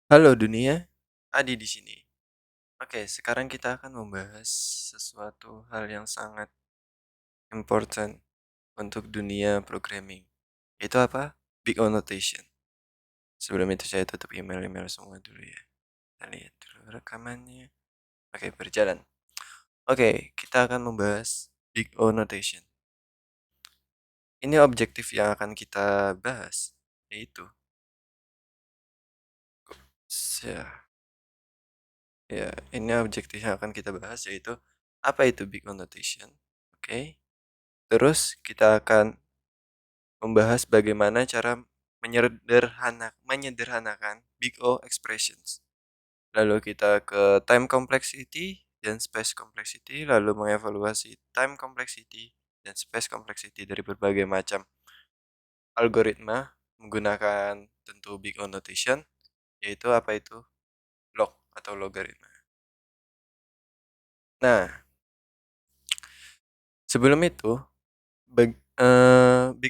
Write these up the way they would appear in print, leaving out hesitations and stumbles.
Halo dunia, Adi di sini. Oke, sekarang kita akan membahas sesuatu hal yang sangat important untuk dunia programming. Itu apa? Big O Notation. Sebelum itu saya tutup email-email semua dulu ya. Kita lihat dulu rekamannya. Oke, berjalan. Oke, kita akan membahas Big O Notation. Ini objektif yang akan kita bahas, yaitu ya, ini objektif yang akan kita bahas yaitu apa itu Big O Notation. Oke. Terus kita akan membahas bagaimana cara menyederhanakan Big O expressions. Lalu kita ke time complexity dan space complexity, lalu mengevaluasi time complexity dan space complexity dari berbagai macam algoritma menggunakan tentu Big O notation, yaitu apa itu? Log atau logaritma. Nah, sebelum itu, Big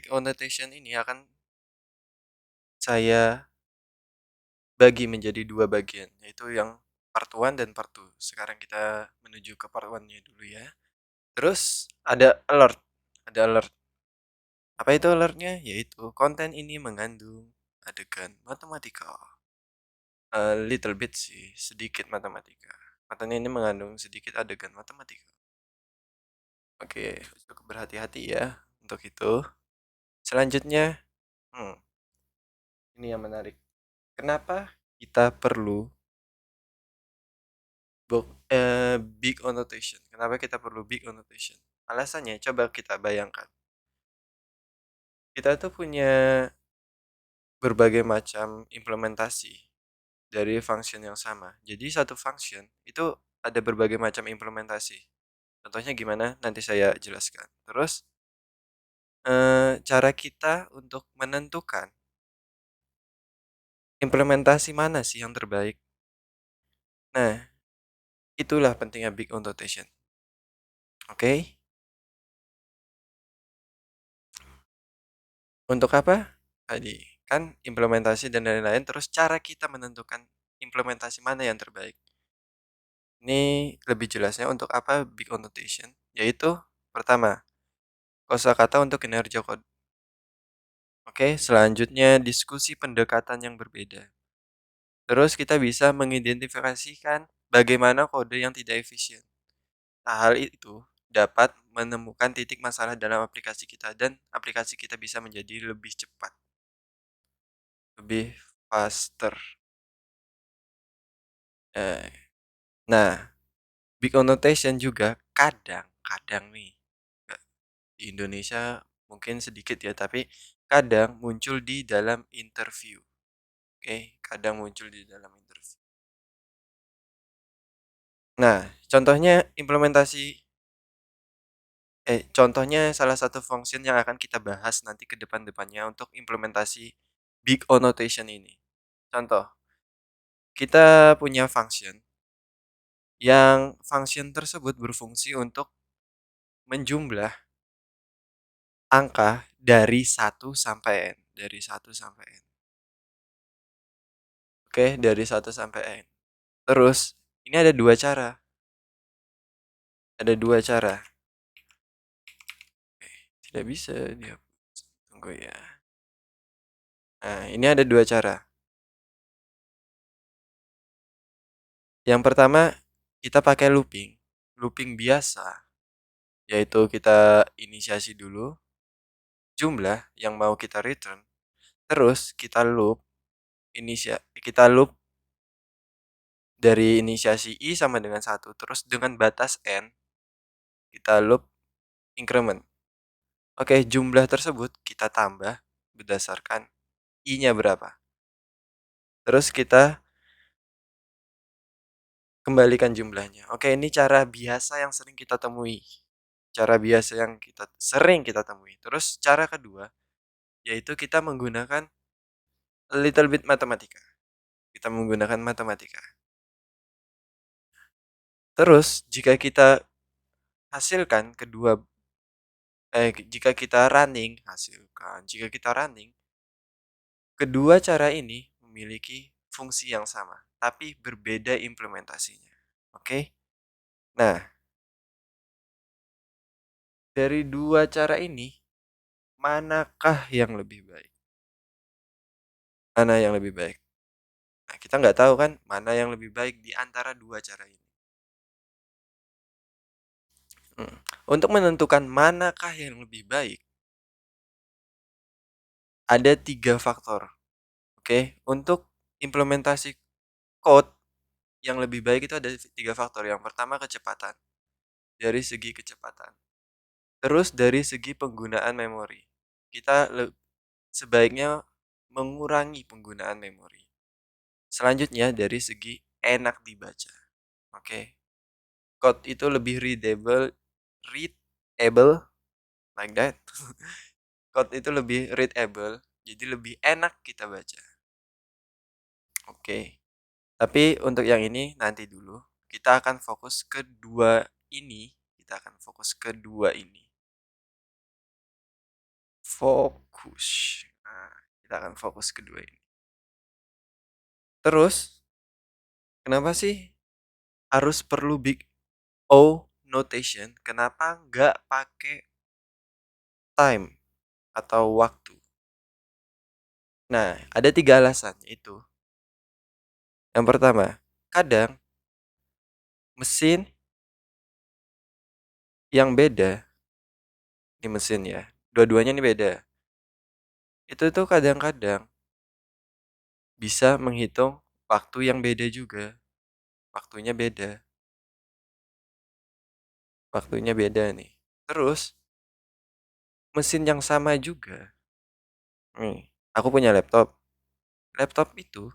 O notation ini akan saya bagi menjadi dua bagian, yaitu yang part 1 dan part 2. Sekarang kita menuju ke part 1-nya dulu ya. Terus ada alert. Ada alert. Apa itu alertnya? Yaitu konten ini mengandung adegan matematika. A little bit sih, sedikit matematika. Konten ini mengandung sedikit adegan matematika. Oke, cukup berhati-hati ya untuk itu. Selanjutnya, ini yang menarik. Kenapa kita perlu big annotation? Kenapa kita perlu big annotation? Alasannya coba kita bayangkan. Kita tuh punya berbagai macam implementasi dari function yang sama. Jadi satu function itu ada berbagai macam implementasi. Contohnya gimana? Nanti saya jelaskan. Terus cara kita untuk menentukan implementasi mana sih yang terbaik. Nah, itulah pentingnya big annotation. Oke? Untuk apa? Tadi kan implementasi dan lain-lain. Terus cara kita menentukan implementasi mana yang terbaik. Ini lebih jelasnya untuk apa big annotation, yaitu pertama, kosakata untuk kinerja kode. Oke, selanjutnya diskusi pendekatan yang berbeda. Terus kita bisa mengidentifikasikan bagaimana kode yang tidak efisien. Nah, hal itu dapat menemukan titik masalah dalam aplikasi kita dan aplikasi kita bisa menjadi lebih cepat, lebih faster. Eh, Nah, big annotation juga kadang nih di Indonesia mungkin sedikit ya, tapi kadang muncul di dalam interview. Oke, kadang muncul di dalam interview. Nah, contohnya salah satu function yang akan kita bahas nanti ke depan-depannya untuk implementasi big annotation ini. Contoh, kita punya function yang function tersebut berfungsi untuk menjumlah angka dari 1 sampai n, dari 1 sampai n. Oke, dari 1 sampai n. Terus, ini ada dua cara. Ada dua cara. Tidak bisa dia. Tunggu ya. Nah, ini ada dua cara. Yang pertama, kita pakai looping. Looping biasa, yaitu kita inisiasi dulu jumlah yang mau kita return. Terus kita loop dari inisiasi i sama dengan 1. Terus dengan batas n, kita loop increment. Oke, jumlah tersebut kita tambah berdasarkan i-nya berapa. Terus kita kembalikan jumlahnya. Oke, ini cara biasa yang sering kita temui. Cara biasa yang sering kita temui. Terus cara kedua, yaitu kita menggunakan a little bit matematika. Kita menggunakan matematika. Terus, hasilkan kedua jika kita running, kedua cara ini memiliki fungsi yang sama, tapi berbeda implementasinya. Oke? Nah, dari dua cara ini, manakah yang lebih baik? Mana yang lebih baik? Nah, kita nggak tahu kan mana yang lebih baik di antara dua cara ini. Hmm. Untuk menentukan manakah yang lebih baik, ada tiga faktor. Oke, untuk implementasi code yang lebih baik itu ada tiga faktor. Yang pertama kecepatan, dari segi kecepatan. Terus dari segi penggunaan memori, kita sebaiknya mengurangi penggunaan memori. Selanjutnya dari segi enak dibaca. Oke, code itu lebih readable, like that. Code itu lebih readable, jadi lebih enak kita baca. Oke. Tapi untuk yang ini nanti dulu. Kita akan fokus ke dua ini. Kita akan fokus ke dua ini. Fokus. Nah, kita akan fokus ke dua ini. Terus, kenapa sih harus perlu big O notation? Kenapa nggak pakai time atau waktu? Nah, ada tiga alasan itu. Yang pertama, kadang mesin yang beda di mesin ya, dua-duanya ini beda. Itu tuh kadang-kadang bisa menghitung waktu yang beda juga. Waktunya beda. Waktunya beda nih. Terus, mesin yang sama juga. Nih, aku punya laptop. Laptop itu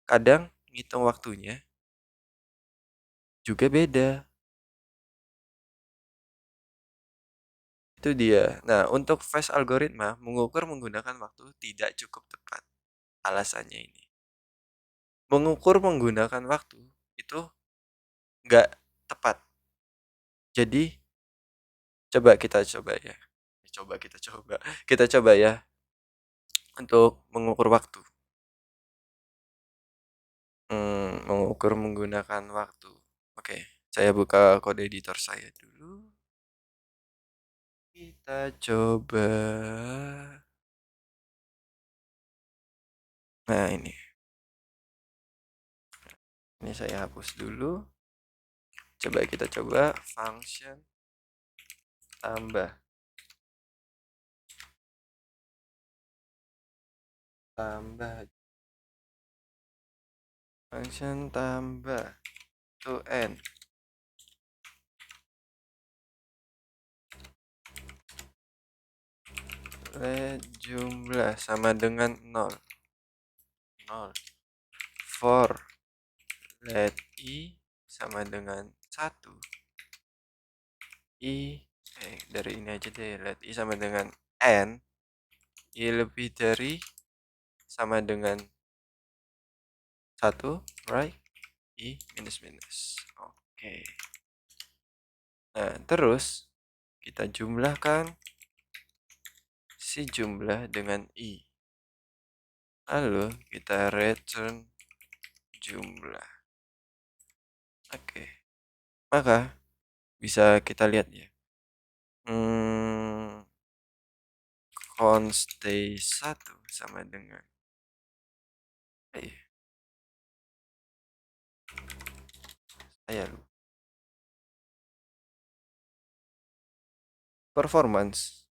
kadang ngitung waktunya juga beda. Itu dia. Nah, untuk fast algoritma, mengukur menggunakan waktu tidak cukup tepat. Alasannya ini. Mengukur menggunakan waktu itu nggak tepat. Jadi, coba ya. Kita coba ya untuk mengukur waktu. Mengukur menggunakan waktu. Oke, saya buka kode editor saya dulu. Kita coba. Nah, ini. Ini saya hapus dulu. Coba kita coba function tambah. Function tambah to n. Let jumlah sama dengan 0. For let i sama dengan 1. Dari ini aja deh. Let i sama dengan n. I lebih dari sama dengan 1, right? I minus minus. Oke. Nah, terus kita jumlahkan si jumlah dengan i. Lalu kita return jumlah. Oke. Maka bisa kita lihat ya. Const 1 sama dengan saya lupa. Performance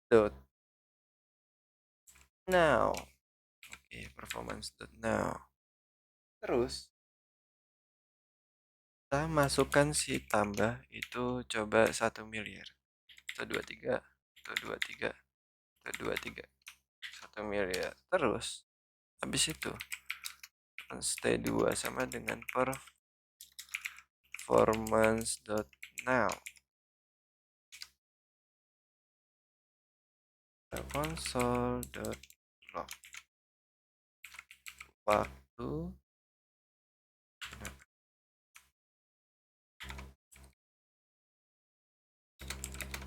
dot now. Oke, performance dot now. Terus kita masukkan si tambah itu coba 1 miliar. 123, 123, 123, 1 miliar. Terus habis itu const 2 sama dengan performance dot now. Console dot log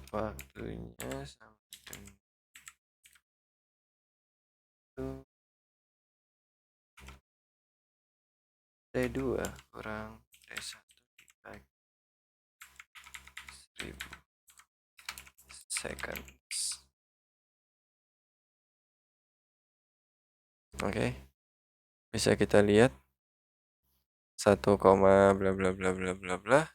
waktunya sama dengan itu T2 kurang T1 dibagi 1000 seconds. Oke, bisa kita lihat 1, bla bla bla bla bla bla.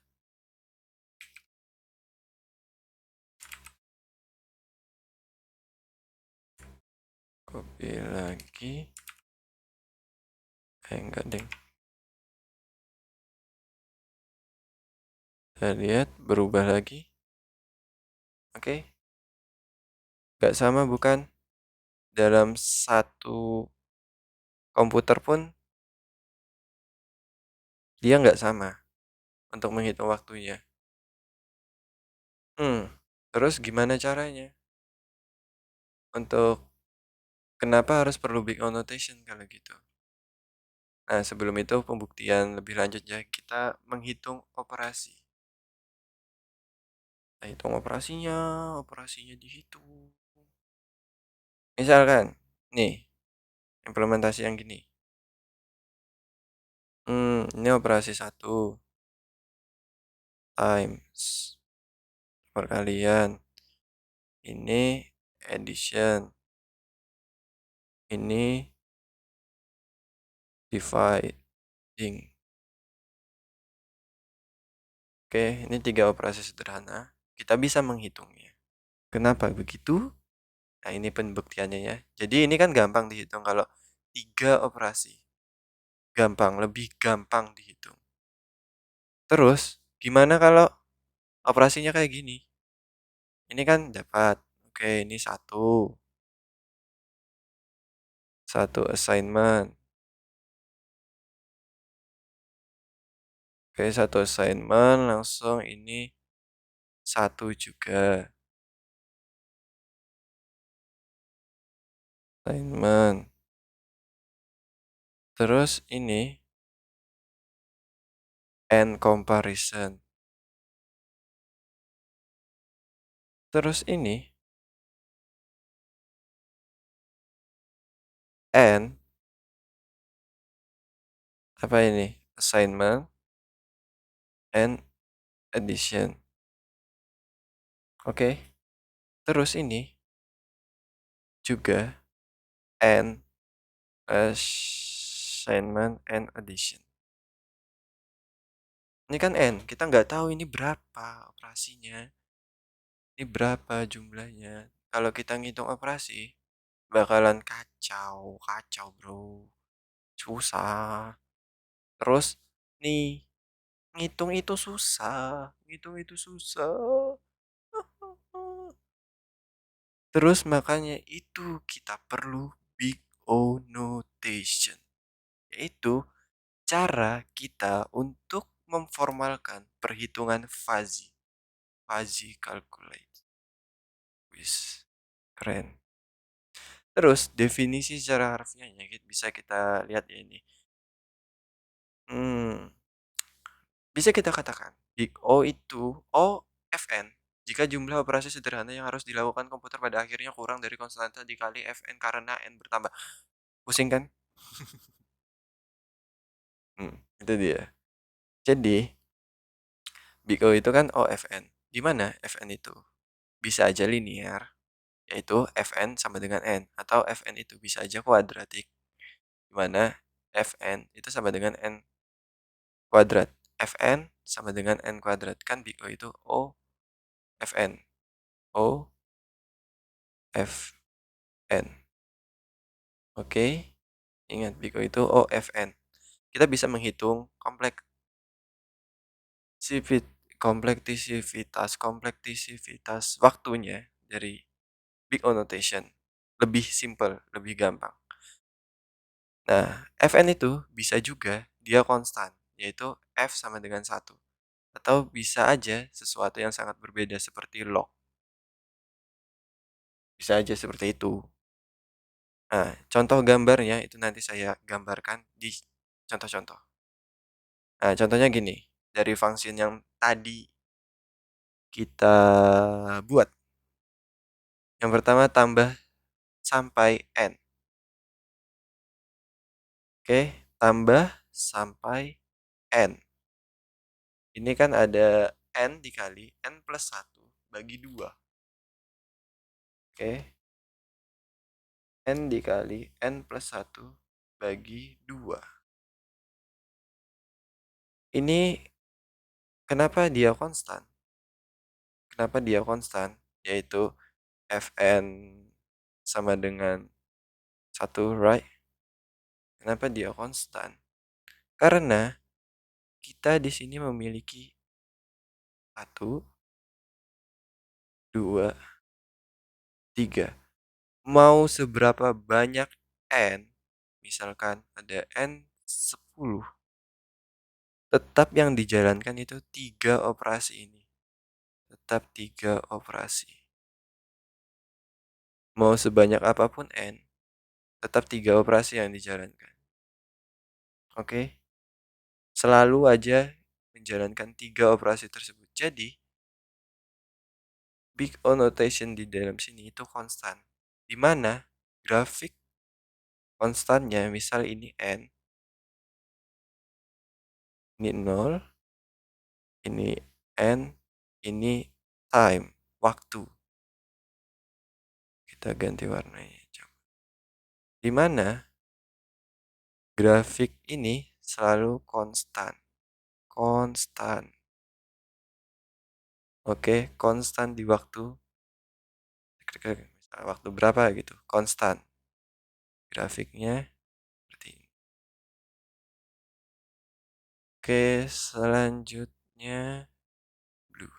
Copy lagi. Enggak deng. Kita lihat berubah lagi. Oke. Nggak sama bukan? Dalam satu komputer pun dia nggak sama untuk menghitung waktunya. Terus gimana caranya? Untuk kenapa harus perlu big O notation kalau gitu? Nah, sebelum itu pembuktian lebih lanjut ya, kita menghitung operasi. Kita hitung operasinya dihitung. Misalkan, nih, implementasi yang gini. Ini operasi 1 times perkalian. Ini addition. Ini dividing. Oke, ini 3 operasi sederhana. Kita bisa menghitungnya. Kenapa begitu? Nah, ini pembuktiannya ya. Jadi ini kan gampang dihitung kalau 3 operasi. Gampang, lebih gampang dihitung. Terus, gimana kalau operasinya kayak gini? Ini kan dapat. Oke, ini satu assignment. Oke, satu assignment langsung ini 1 juga. Assignment. Terus ini and comparison. Terus ini and apa ini? Assignment and addition. Oke. Terus ini juga and assignment and addition. Ini kan n, kita nggak tahu ini berapa operasinya. Ini berapa jumlahnya. Kalau kita ngitung operasi, bakalan kacau bro. Susah. Terus, nih, ngitung itu susah. Terus makanya itu kita perlu big O notation. Yaitu cara kita untuk memformalkan perhitungan fuzzy. Fuzzy calculate. Wis, keren. Terus definisi secara harfiahnya bisa kita lihat ya ini. Bisa kita katakan big O itu O Fn jika jumlah operasi sederhana yang harus dilakukan komputer pada akhirnya kurang dari konstanta dikali Fn karena n bertambah. Pusing kan? Itu dia. Jadi big O itu kan OFN. Di mana Fn itu? Bisa aja linear, yaitu Fn sama dengan n. Atau Fn itu bisa aja kuadratik, di mana Fn itu sama dengan n kuadrat. Fn sama dengan n kuadrat. Kan big O itu O Fn. O Fn. Oke, ingat big O itu O Fn. Kita bisa menghitung kompleksivitas waktunya dari big O notation. Lebih simple, lebih gampang. Nah, Fn itu bisa juga dia konstan, yaitu F sama dengan 1. Atau bisa aja sesuatu yang sangat berbeda seperti log. Bisa aja seperti itu. Nah, contoh gambarnya itu nanti saya gambarkan di contoh-contoh. Nah, contohnya gini. Dari fungsi yang tadi kita buat. Yang pertama tambah sampai n. Oke, tambah sampai N. Ini kan ada N dikali N plus 1 bagi 2. Oke. N dikali N plus 1 bagi 2. Ini kenapa dia konstan? Kenapa dia konstan? Yaitu Fn sama dengan 1, right? Kenapa dia konstan? Karena kita di sini memiliki 1, 2, 3. Mau seberapa banyak N, misalkan ada N 10, tetap yang dijalankan itu 3 operasi ini. Tetap 3 operasi. Mau sebanyak apapun N, tetap 3 operasi yang dijalankan. Oke? Selalu aja menjalankan 3 operasi tersebut. Jadi, big O notation di dalam sini itu konstan. Di mana grafik konstannya, misal ini N, ini 0, ini N, ini time, waktu. Kita ganti warnanya. Di mana grafik ini selalu konstan. Konstan. Oke, konstan di waktu. Waktu berapa gitu. Konstan. Grafiknya seperti ini. Oke, selanjutnya blue.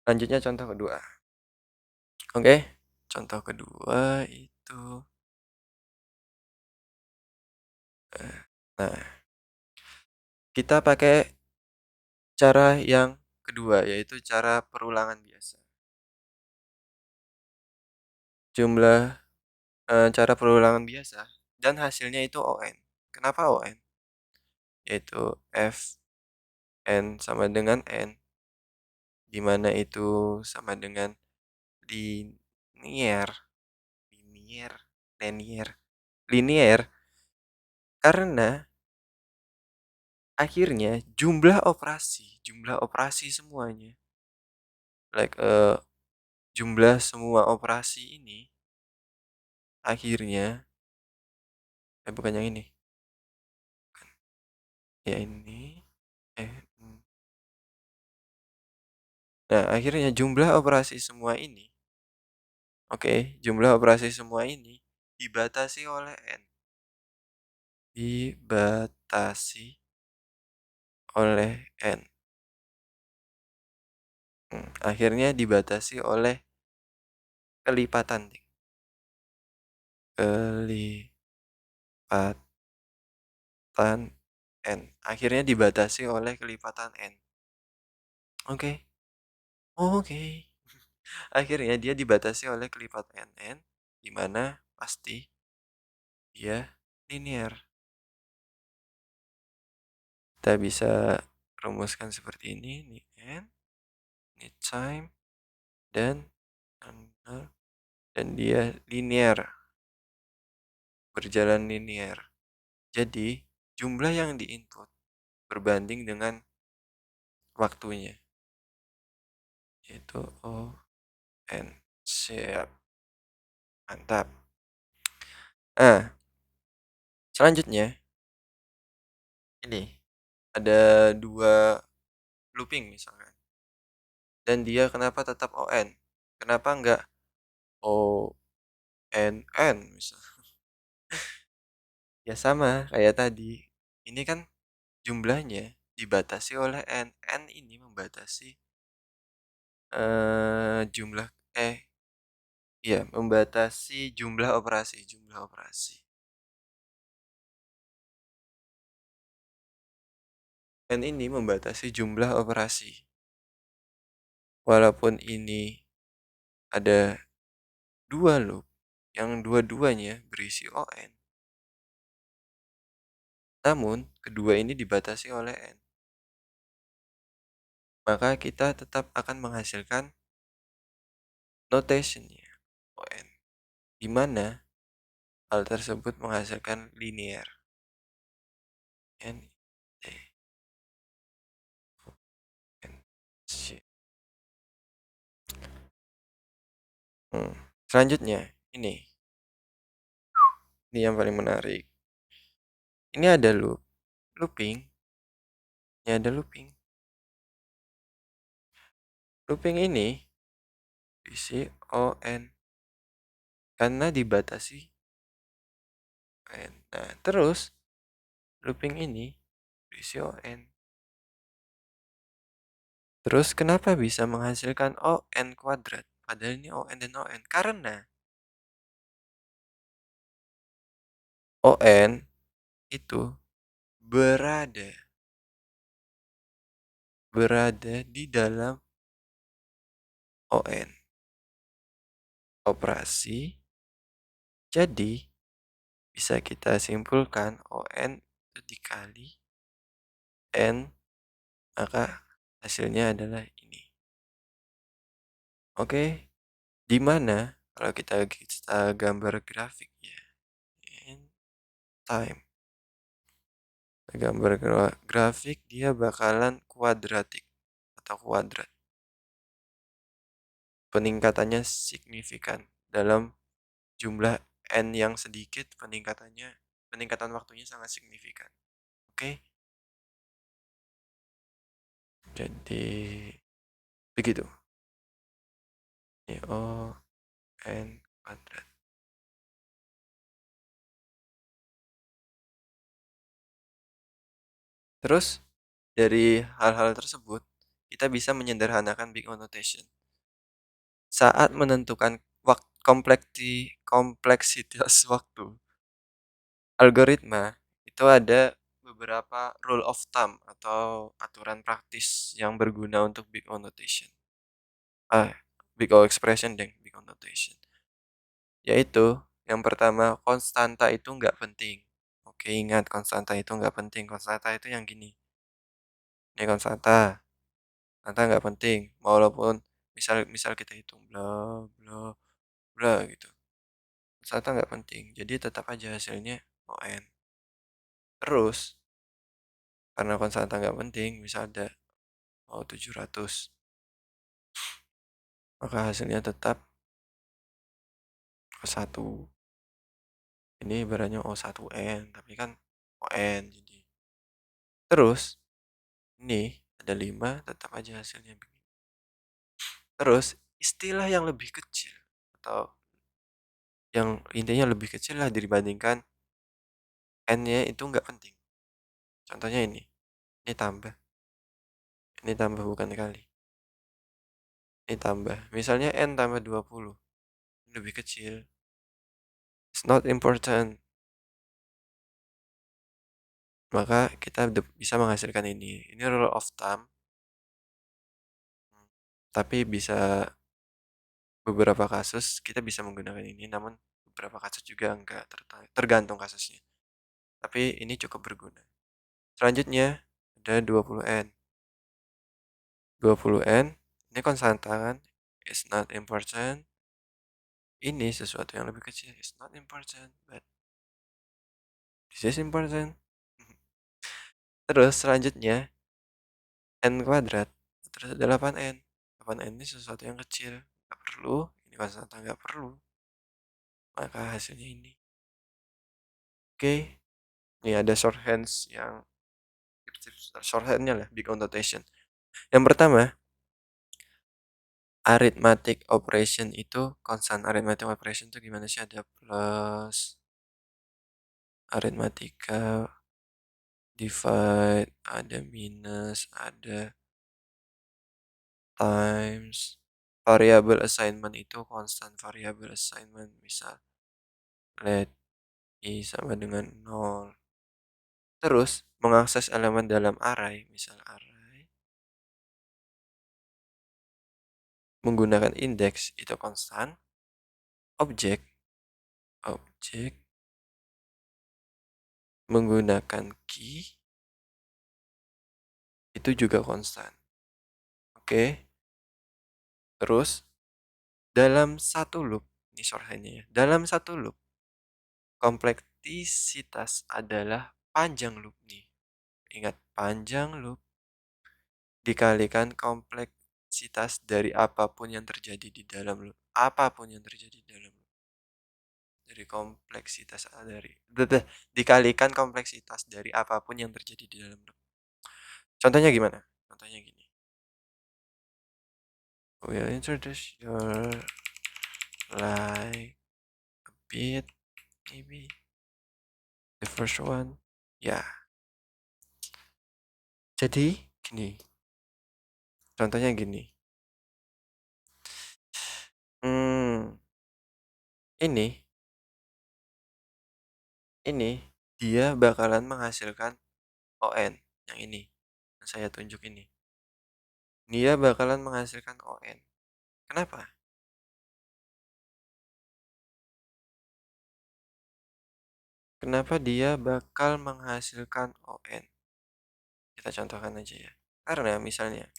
Selanjutnya contoh kedua. Oke, contoh kedua itu nah, kita pakai cara yang kedua, yaitu cara perulangan biasa. Cara perulangan biasa dan hasilnya itu ON. Kenapa ON? Yaitu F N sama dengan N, di mana itu sama dengan linier, linier, linier, linier, karena akhirnya jumlah operasi semuanya, jumlah semua operasi ini akhirnya, bukan yang ini, ya ini, nah akhirnya jumlah operasi semua ini, jumlah operasi semua ini dibatasi oleh N. Dibatasi oleh N. Akhirnya dibatasi oleh kelipatan. Kelipatan N. Akhirnya dibatasi oleh kelipatan N. Oke. Oke. Akhirnya dia dibatasi oleh kelipatan N, di mana pasti dia linear. Kita bisa rumuskan seperti ini, ini N, ini time, dan dia linear, berjalan linear. Jadi, jumlah yang diinput berbanding dengan waktunya. Yaitu O, N. Siap. Mantap. Nah, selanjutnya, ini. Ada 2 looping misalkan. Dan dia kenapa tetap ON? Kenapa enggak ONN misalnya? Ya sama kayak tadi. Ini kan jumlahnya dibatasi oleh N. N ini membatasi jumlah membatasi jumlah operasi. N ini membatasi jumlah operasi. Walaupun ini ada 2 loop yang dua-duanya berisi ON. Namun, kedua ini dibatasi oleh N. Maka kita tetap akan menghasilkan notationnya ON. Di mana hal tersebut menghasilkan linear. N T N C. Selanjutnya ini yang paling menarik. Ini ada looping. Ini ada looping. Looping ini diisi on karena dibatasi n. Nah, terus looping ini diisi on. Terus kenapa bisa menghasilkan on kuadrat? Padahal ini on dan on. Karena on itu berada di dalam on. Operasi. Jadi bisa kita simpulkan on itu dikali n, maka hasilnya adalah ini. Oke, di mana kalau kita gambar grafik ya, in time. Gambar grafik dia bakalan kuadratik atau kuadrat. Peningkatannya signifikan dalam jumlah n yang sedikit, peningkatan waktunya sangat signifikan. Oke. Jadi begitu. Ini n kuadrat. Terus dari hal-hal tersebut kita bisa menyederhanakan big O notation. Saat menentukan kompleksitas waktu algoritma, itu ada beberapa rule of thumb atau aturan praktis yang berguna untuk big O notation. Big O expression dan big O notation. Yaitu, yang pertama, konstanta itu nggak penting. Oke, ingat konstanta itu nggak penting. Konstanta itu yang gini. Ini konstanta. Konstanta nggak penting. Walaupun misal kita hitung bla bla bla gitu. Konstanta nggak penting. Jadi tetap aja hasilnya ON. Terus, karena konstanta nggak penting, misal ada 700, maka hasilnya tetap O1. Ini ibaratnya O1N, tapi kan ON jadi. Terus, ini ada 5, tetap aja hasilnya begini. Terus, istilah yang lebih kecil atau yang intinya lebih kecil lah dibandingkan n-nya itu nggak penting. Contohnya ini tambah bukan kali. Ini tambah. Misalnya n tambah 20, ini lebih kecil. It's not important. Maka kita bisa menghasilkan ini. Ini rule of thumb. Tapi beberapa kasus kita bisa menggunakan ini, namun beberapa kasus juga enggak, tergantung kasusnya. Tapi ini cukup berguna. Selanjutnya ada 20N. 20N, ini konstanta kan? It's not important. Ini sesuatu yang lebih kecil. It's not important, but this is important. Terus selanjutnya n kuadrat. Terus ada 8n. 8n ini sesuatu yang kecil. Nggak perlu. Ini konstanta nggak perlu. Maka hasilnya ini. Oke. Ini ada shorthands yang shorthandnya lah, big O notation. Yang pertama, arithmetic operation itu constant. Arithmetic operation itu gimana sih? Ada plus, aritmatika, divide, ada minus, ada times. Variable assignment itu constant variable assignment. Misal let i sama dengan 0. Terus mengakses elemen dalam array, misal array menggunakan indeks itu konstan. Objek menggunakan key itu juga konstan. Oke. Terus dalam satu loop, ini shorthandnya ya. Dalam satu loop, kompleksitas adalah panjang loop nih. Ingat, panjang loop dikalikan kompleksitas dari apapun yang terjadi di dalam loop. Apapun yang terjadi di dalam loop. Dari kompleksitas dari dikalikan kompleksitas dari apapun yang terjadi di dalam loop. Contohnya gimana? Contohnya gini. We'll introduce your like a bit, maybe the first one. Ya, jadi gini. Contohnya gini. Hmm, ini dia bakalan menghasilkan ON yang ini. Yang saya tunjuk ini. Dia bakalan menghasilkan ON. Kenapa? Kenapa dia bakal menghasilkan ON? Kita contohkan aja ya. Karena misalnya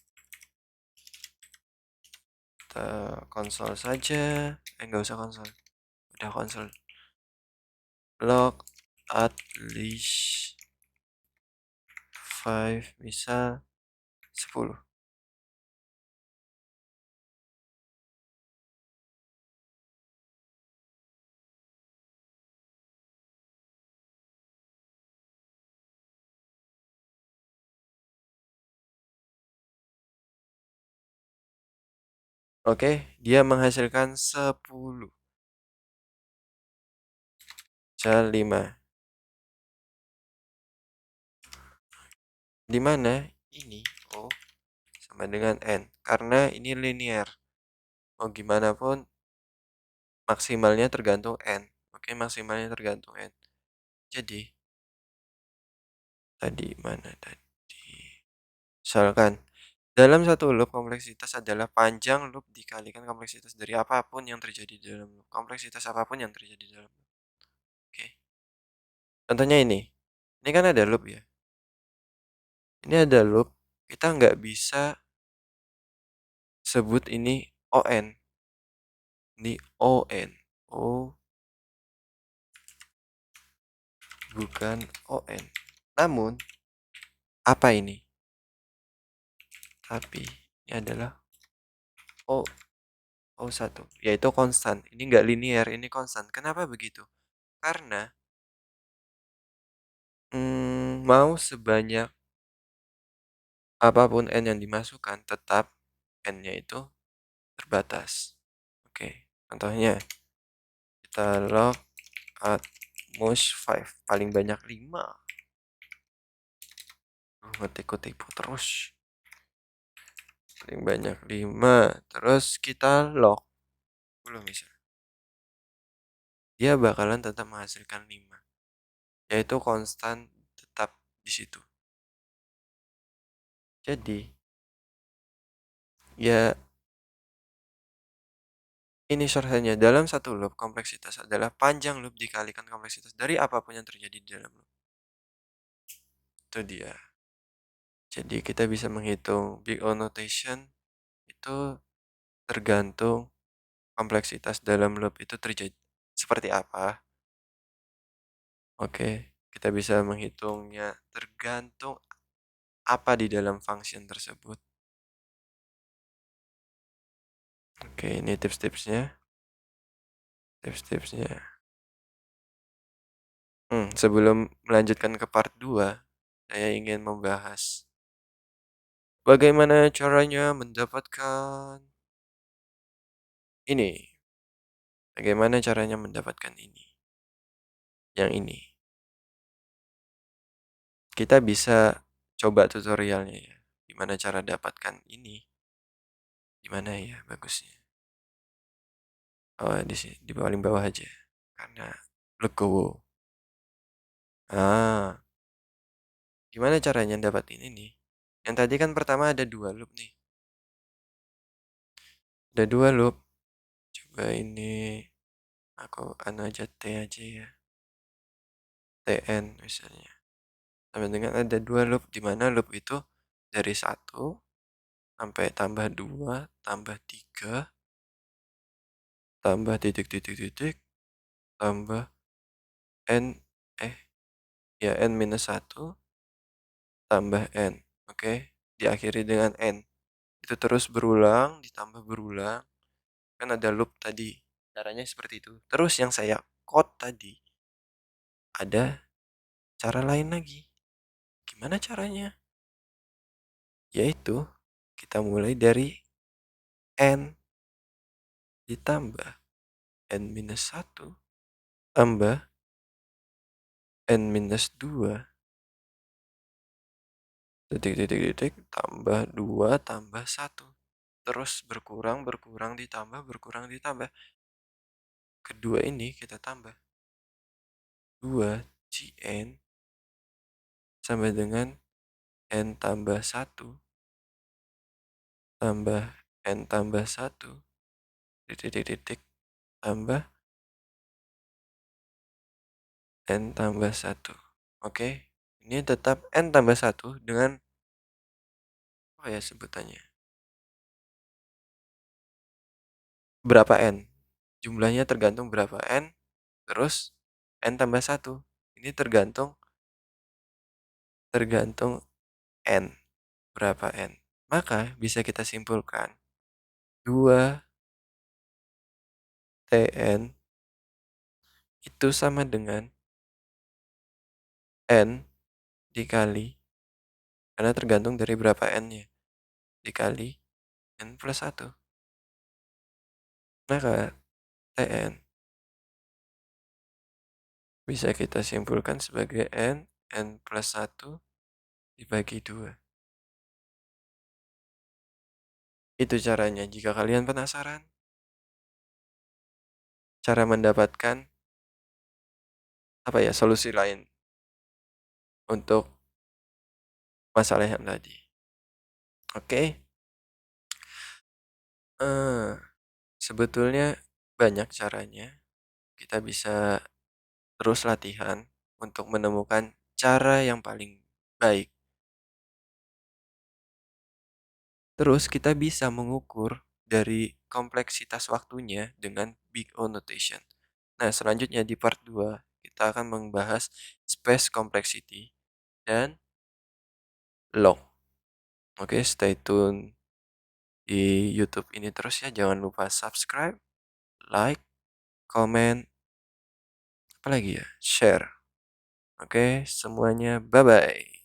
kita konsol saja. Nggak usah konsol. Udah konsol. Log at least 5 misal 10. Oke, dia menghasilkan 10. Misal 5. Di mana ini O sama dengan N. Karena ini linear. Mau gimana pun maksimalnya tergantung N. Oke, maksimalnya tergantung N. Jadi, tadi mana tadi? Misalkan, dalam satu loop kompleksitas adalah panjang loop dikalikan kompleksitas dari apapun yang terjadi di dalam loop. Kompleksitas apapun yang terjadi di dalam loop. Oke. Contohnya ini. Ini kan ada loop ya. Ini ada loop. Kita nggak bisa sebut ini ON. Ini ON. O bukan ON. Namun, apa ini? Tapi, ini adalah O. O1. Yaitu konstan. Ini nggak linear, ini konstan. Kenapa begitu? Karena mau sebanyak apapun N yang dimasukkan, tetap N-nya itu terbatas. Oke, contohnya kita log at most 5, paling banyak 5. Ngetik-ngetik terus. Paling banyak 5. Terus kita log. Belum bisa. Dia bakalan tetap menghasilkan 5. Yaitu konstan tetap di situ. Jadi, ya ini shorthandnya. Dalam satu loop, kompleksitas adalah panjang loop dikalikan kompleksitas dari apapun yang terjadi di dalam loop. Itu dia. Jadi kita bisa menghitung big O notation itu tergantung kompleksitas dalam loop itu terjadi seperti apa. Oke, kita bisa menghitungnya tergantung apa di dalam function tersebut. Oke, ini tips-tipsnya. Tips-tipsnya. Sebelum melanjutkan ke part 2, saya ingin membahas bagaimana caranya mendapatkan ini. Bagaimana caranya mendapatkan ini. Yang ini. Kita bisa coba tutorialnya ya. Gimana cara dapatkan ini. Gimana ya bagusnya. Oh, di sini, di paling bawah aja. Karena legowo. Ah, gimana caranya dapatin ini? Yang tadi kan pertama ada 2 loop nih. Ada 2 loop. Coba ini aku anu aja T aja ya. TN misalnya. Sama dengan ada 2 loop di mana loop itu dari 1 sampai tambah 2 tambah 3 tambah titik tambah n ya n minus 1 tambah N, oke? Diakhiri dengan N. Itu terus berulang, ditambah berulang, kan ada loop tadi. Caranya seperti itu. Terus yang saya code tadi, ada cara lain lagi. Gimana caranya? Yaitu, kita mulai dari N ditambah N minus 1 tambah N minus 2 titik tambah 2 tambah 1. Terus berkurang, berkurang, ditambah, berkurang, ditambah. Kedua ini kita tambah. 2 Cn sama dengan N tambah 1 tambah N tambah 1 titik tambah N tambah 1. Oke, ini tetap N tambah 1 dengan apa ya sebutannya? Berapa N? Jumlahnya tergantung berapa N, terus N tambah 1. Ini tergantung N. Berapa N? Maka bisa kita simpulkan 2 Tn itu sama dengan N dikali, karena tergantung dari berapa N-nya, dikali N plus 1. Maka Tn bisa kita simpulkan sebagai N plus 1 dibagi 2. Itu caranya. Jika kalian penasaran, cara mendapatkan apa ya solusi lain untuk masalah yang tadi. Oke, sebetulnya banyak caranya. Kita bisa terus latihan untuk menemukan cara yang paling baik. Terus kita bisa mengukur dari kompleksitas waktunya dengan Big O notation. Nah, selanjutnya di part 2 kita akan membahas space complexity dan log. Oke, stay tune di YouTube ini terus ya. Jangan lupa subscribe, like, comment, apalagi ya, share. Oke, semuanya bye-bye.